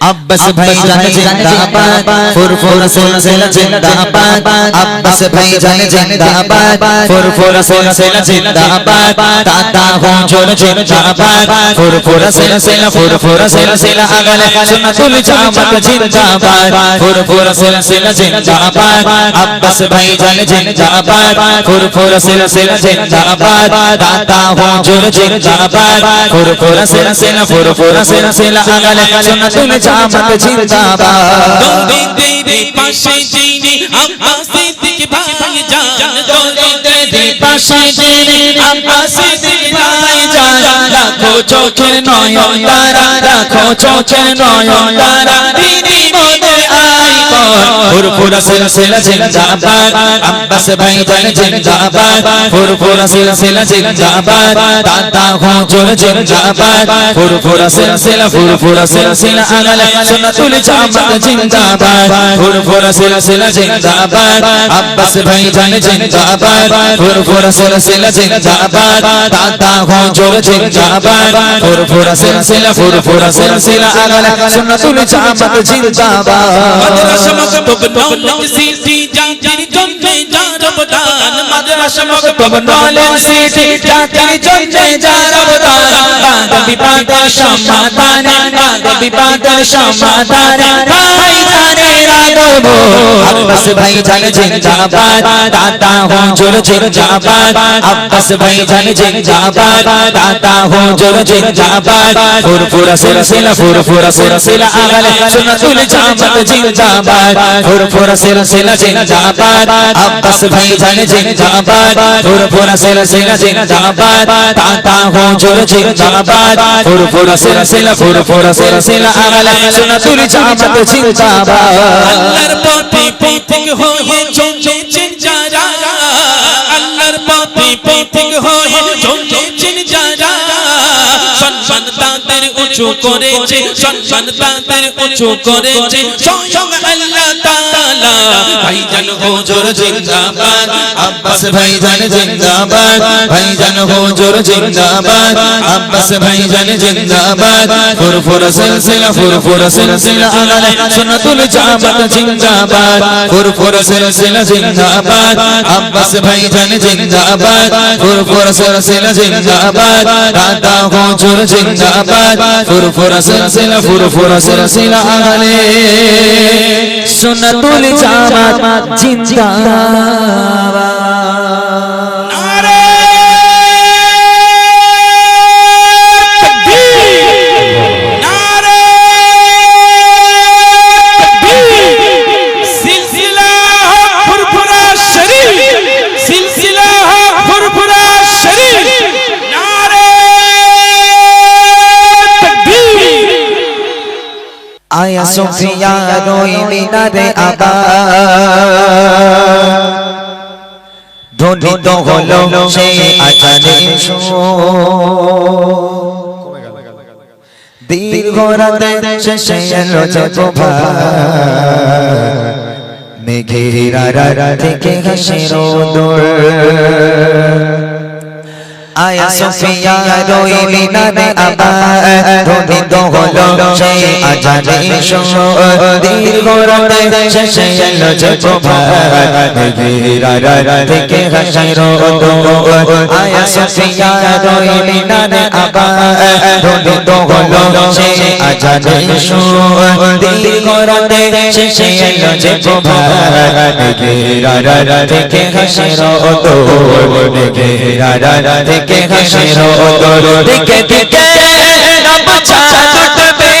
अब्बास भाईजान जिंदाबाद फुरफुर सिलसिला जिंदाबाद अब्बास भाईजान जिंदाबाद फुरफुर सिलसिला जिंदाबाद दादा हुजूर जिंदाबाद फुरफुर सिलसिला अगले सुन्नतुल जमात जिंदाबाद फुरफुर सिलसिला जिंदाबाद अब्बास भाईजान जिंदाबाद फुरफुर सिलसिला जिंदाबाद दादा हुजूर जिंदाबाद फुरफुर सिलसिला अगले सुन्नतुल जामत जिंदाबाद दो तेरे पाशे जीने अब्बास सिद्दीक भाईजान दो तेरे पाशे जीने अब्बास सिद्दीक भाईजान राखो चोखेर नयन तारा राखो चोखेर नयन तारा दीदी मोদের আইকন ফুরফুরা সিলসিলা জিন্দাবাদ আব্বাস ভাইজান জিন্দাবাদ ফুরফুরা সিলসিলা জিন্দাবাদ দাদা হুজুর জিন্দাবাদ ফুরফুরা সিলসিলা আলালে সুন্নাতুল জামাত জিন্দাবাদ ফুরফুরা সিলসিলা জিন্দাবাদ আব্বাস ভাইজান জিন্দাবাদ ফুরফুরা সিলসিলা জিন্দাবাদ দাদা হুজুর জিন্দাবাদ ফুরফুরা সিলসিলা আলালে সুন্নাতুল জামাত জিন্দাবাদ মাদ্রাসা মক্তব নওলেজ সিটি জাতির জন্যে জারবদান মাদ্রাসা মক্তব নওলেজ সিটি জাতির জন্যে জারবদান বিবাদের সমাধানে বিবাদের সমাধানে ভাইজানের আদব আব্বাস ভাইজান জিন্দাবাদ দাদা হুজুর জিন্দাবাদ আব্বাস ভাইজান জিন্দাবাদ দাদা হুজুর জিন্দাবাদ ফুরফুরা সিলসিলা আগালে সুন্নাতুল জামাত জিন্দাবাদ ফুরফুরা সিলসিলা জিন্দাবাদ আব্বাস ভাইজান জিন্দাবাদ ফুরফুরা সিলসিলা জিন্দাবাদ দাদা হুজুর জিন্দাবাদ ফুরফুরা সিলসিলা আগালে সুন্নাতুল জামাত জিন্দাবাদ আল্লাহর পথে পথিক হয়ে চলেছেন যারা আল্লাহর পথে পথিক হয়ে চলেছেন যারা সম্মান তাদের উঁচু করেছে সম্মান তাদের উঁচু করেছে স্বয়ং আল্লাহ তাআলা ভাইজান হুজুর জিন্দাবাদ আব্বাস ভাইজান জিন্দাবাদ ভাইজান হুজুর জিন্দাবাদ আব্বাস ভাইজান জিন্দাবাদ ফুরফুরা সিলসিলা আলালে সুন্নাতুল জামাত জিন্দাবাদ ফুরফুরা সিলসিলা জিন্দাবাদ আব্বাস ভাইজান জিন্দাবাদ ফুরফুরা জিন্দাবাদ দাদা হুজুর জিন্দাবাদ ফুরফুরা সিলসিলা আলালে সুন্নাতুল জামাত জিন্দাবাদ आया सुफिया रोई मिनारे आबा ধ্বনিত হলো সেই আজানের দীর্ঘ রাতে শেষে এলো যে প্রভাত মেঘের আড়াল থেকে হাসির দোল आया सुफिया रोई मिनारे आबा ধ্বনিত হলো সেই আজানের দীর্ঘ রাতে শেষে এলো যে প্রভাত মেঘের আড়াল থেকে হাসির দোল आया सुफिया रोई मिनाরে आबा ধ্বনিত হলো সেই আজানের দীর্ঘ রাতে শেষে এলো যে প্রভাত মেঘের আড়াল থেকে হাসির দোল মেঘের আড়াল के हशर दौर दिखे दिखे रब चाटते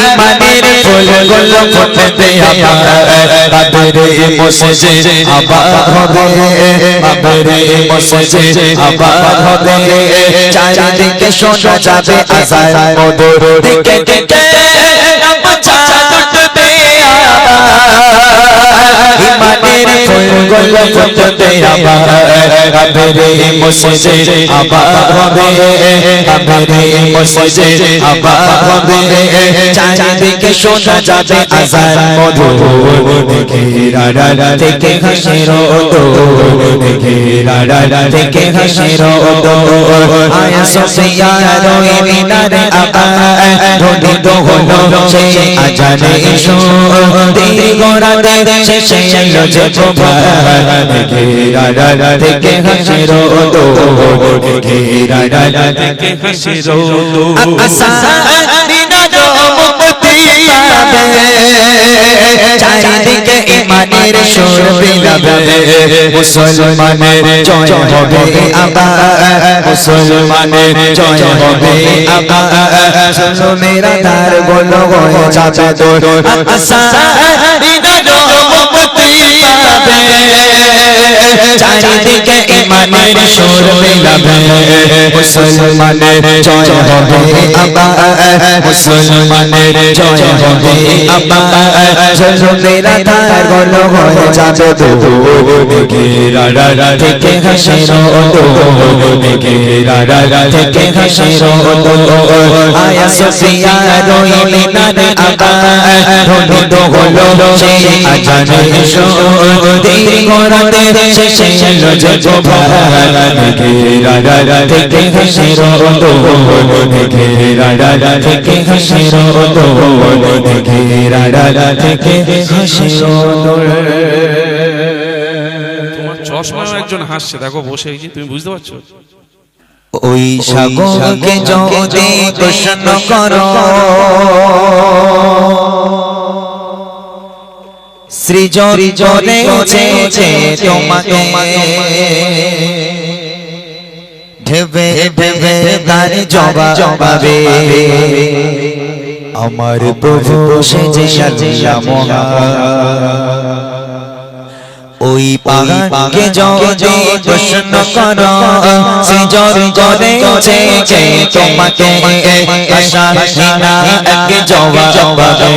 ईमानेर फूल गुल फुटते कादरे मस्जिद आबाद হবে कादरे मस्जिद आबाद হবে চারিদিকে শোনা যাবে আযান মধুর দিকে দিকে রব চাটতে ईमानेर फूल गुल फुटते कादरे मस्जिद आबाद হবে कादरे मस्जिद आबाद হবে চারিদিকে থেকে শোনা যাবে আজান মধুর দেখে রাডা থেকে হাসির দোল দেখে রাডা থেকে হাসির দোল আয়া সোফিয়া রোই মিনারে আবাদ ধ্বনিত হলো সেই আজানে সুর দিল গোরাতে শেষে এলো যে প্রভাত দেখে রাডা থেকে হাসির দোল দেখে রাডা থেকে হাসির দোল আসাদিনা মুক্তি পাবে চারিদিকে ইমানের সুর বিলাবে মুসলমানের জয় হবে আবার মুসলমানের জয় হবে আবার চলো মেরা ধার বলো হয়ে যাবে তোর আসাদিনা মুক্তি পাবে চারিদিকে ইমানের সুর বিলাবে মুসলমানের জয় হবে আবার মুসলমানের জয় হবে আবার চলো মেরা ধার বলো হয়ে যাবে তোর দেখে রাডা থেকে হাসির দোল দেখে রাডা থেকে হাসির দোল আয়া সোফিয়া রোই মিনারে আবাদ ধ্বনিত হলো সেই আজানে সুর দিল গোরাতে শেষে এলো যে প্রভাত দেখে রাডা থেকে হাসির দোল দেখে রাডা থেকে হাসির দোল দেখে রাডা থেকে হাসির দোল। চশমায় একজন হাসছে দেখো বসে এই যে তুমি বুঝতে পারছো ওই সাগরকে যদি প্রশ্ন করো সৃজনে উঠেছে তোমাকে ঢেবে ঢেবে তার জবাবে আমার প্রভু সেজে আল্লাহ মহান ওই পাহাড়কে যদি প্রশ্ন করো সে জরে উঠেছে তোমাকে আশা হিনা এক জবাবে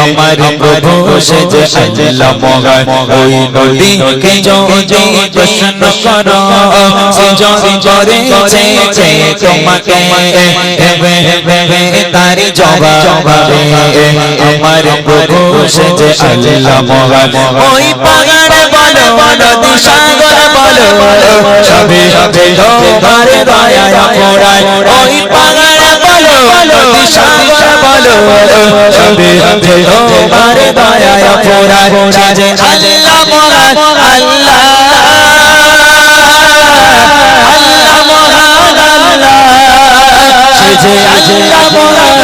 আমার প্রভু সেজে আল্লাহ মহান ওই নদীকে যদি প্রশ্ন করো সে জরে উঠেছে তোমাকে হেবে হেবে তার জবাবে আমার প্রভু সেজে আল্লাহ মহান ওই পাহাড় বলো নদী সাগর বলো সবে সবে তোমার দয়া পড়ায় ওই পাহাড় বলো নদী সাগর বলো সবে সবে তোমার দয়া পড়ায় যে আল্লাহ মহান আল্লাহ আল্লাহ মহান আল্লাহ যে আল্লাহ মহান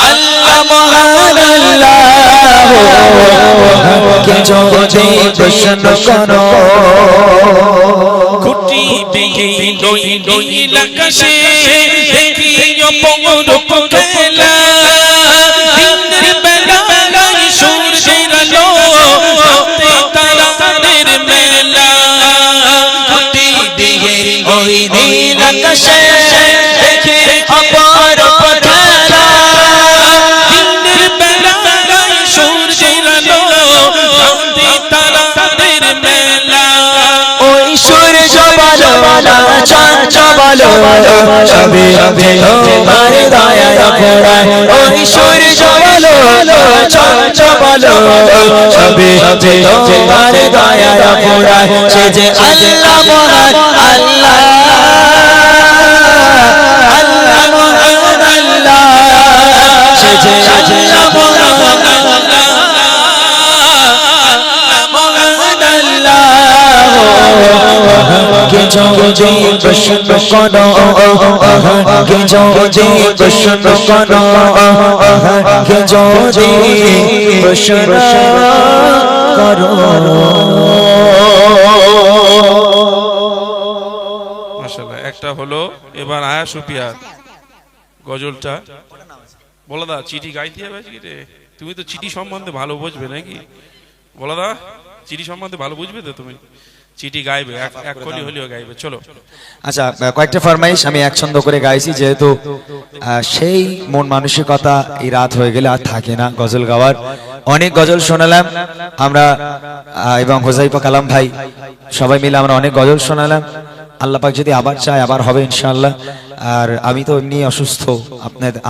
আল্লাহ মহান আল্লাহ কে যদি প্রশ্ন করো খুঁটি দিয়ে নই নই আকাশে দেখি অপরূপ খেলা দিনের বেলায় সূর্যের আলো হাতে তারাদের মেলা খুঁটি দিয়ে ওই নীল আকাশে দেখি অপরূপ খেলা দিনের বেলায় সূর্যের আলো হাতে তারাদের মেলা ওই সূর্য বলো চন্দ্র বলো সবে সবে তোমার দয়া পড়ায় ওই সূর্য বলো চন্দ্র বলো সবে সবে তোমার দয়া পড়ায় সে যে আল্লাহ মহান আল্লাহ আল্লাহ মহান আল্লাহ সে যে আল্লাহ মহান কে যদি প্রশ্ন করো কে যদি প্রশ্ন করো কে যদি প্রশ্ন করো মাশাআল্লাহ একটা হলো এবার আয়া সুফিয়া গজলটা বলো দা চিঠি গাইতে হবে আজকে রে তুমি তো চিঠি সম্বন্ধে ভালো বুঝবে নাকি বলো দা চিঠি সম্বন্ধে ভালো বুঝবে তো তুমি চিঠি গাইবে এক কলি হলেও গাইবে চলো আচ্ছা কয়েকটা ফরমাইশ আমি এক ছন্দ করে গাইছি যেহেতু সেই মন মানসিকতা এই রাত হয়ে গেলে আর থাকে না গজল গাওয়ার অনেক গজল শোনালাম আমরা এবং হোজাইফা কালাম ভাই সবাই মিলে আমরা অনেক গজল শোনালাম আল্লাহ পাক যদি আবার চায় আবার হবে ইনশাআল্লাহ আর আমি তো এমনি অসুস্থ,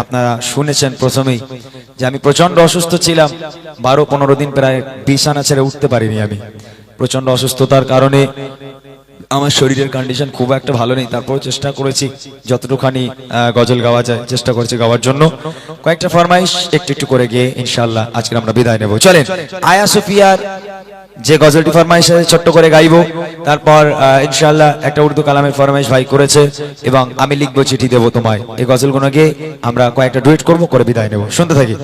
আপনারা শুনেছেন প্রথমেই যে আমি প্রচন্ড অসুস্থ ছিলাম। 12-15 দিন প্রায় বিছানা ছেড়ে উঠতে পারিনি আমি, প্রচন্ড অসুস্থতার কারণে। আমার শরীরের কন্ডিশন খুব একটা ভালো নেই, তারপর চেষ্টা করেছি যতটুখানি গজল গাওয়া যায় চেষ্টা করেছি গাওয়ার জন্য। কয়েকটা ফরমাইশ একটু একটু করে গিয়ে ইনশাআল্লাহ আজকে আমরা বিদায় নেব। চলেন, আয়া সুফিয়ার যে গজলটি ফরমাইশ আছে ছোট্ট করে গাইবো, তারপর ইনশাআল্লাহ একটা উর্দু কালামের ফরমাইশ ভাই করেছে এবং আমি লিখবো চিঠি দেবো তোমায়। এই গজলগুলো গিয়ে আমরা কয়েকটা ডুয়েট করবো, করে বিদায় নেব। শুনতে থাকি।